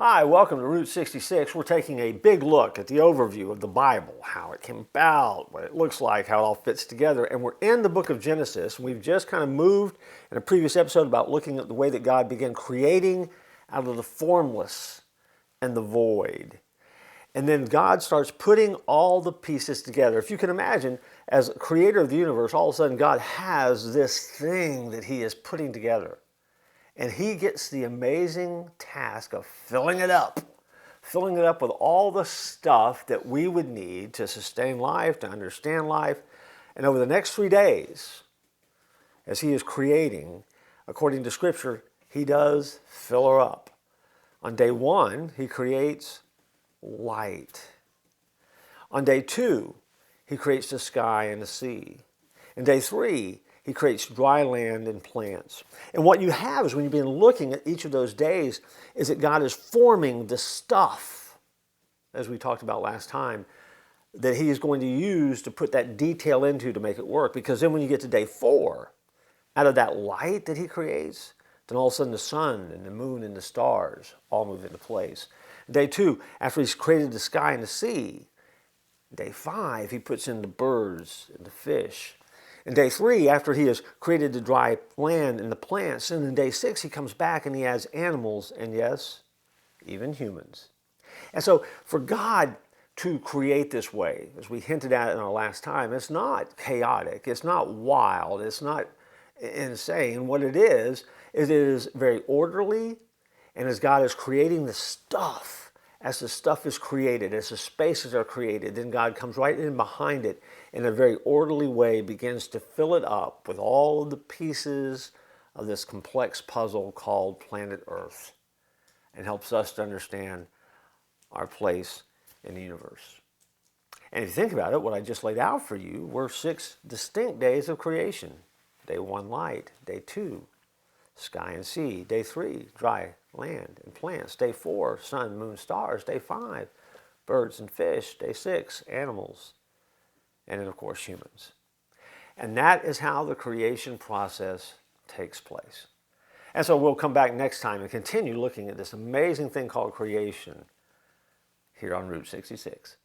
Hi, welcome to Route 66. We're taking a big look at the overview of the Bible, how it came about, what it looks like, how it all fits together. And we're in the book of Genesis. We've just kind of moved in a previous episode about looking at the way that God began creating out of the formless and the void. And then God starts putting all the pieces together. If you can imagine, as creator of the universe, all of a sudden God has this thing that he is putting together. And he gets the amazing task of filling it up with all the stuff that we would need to sustain life, to understand life. And over the next 3 days, as he is creating, according to Scripture, he does fill her up. On day 1, he creates light. On day 2, he creates the sky and the sea. In day 3, he creates dry land and plants. And what you have is when you've been looking at each of those days is that God is forming the stuff, as we talked about last time, that he is going to use to put that detail into to make it work. Because then when you get to day 4, out of that light that he creates, then all of a sudden the sun and the moon and the stars all move into place. Day 2, after he's created the sky and the sea, day 5, he puts in the birds and the fish. In day 3, after he has created the dry land and the plants, and in day 6, he comes back and he adds animals and, yes, even humans. And so for God to create this way, as we hinted at in our last time, it's not chaotic, it's not wild, it's not insane. What it is very orderly, and as God is creating the stuff, as the stuff is created, as the spaces are created, then God comes right in behind it in a very orderly way, begins to fill it up with all of the pieces of this complex puzzle called planet Earth, and helps us to understand our place in the universe. And if you think about it, what I just laid out for you were 6 distinct days of creation. Day 1, light. Day 2, sky and sea. Day 3, dry land and plants. Day 4, sun, moon, stars. Day 5, birds and fish. Day 6, animals. And then, of course, humans. And that is how the creation process takes place. And so we'll come back next time and continue looking at this amazing thing called creation here on Route 66.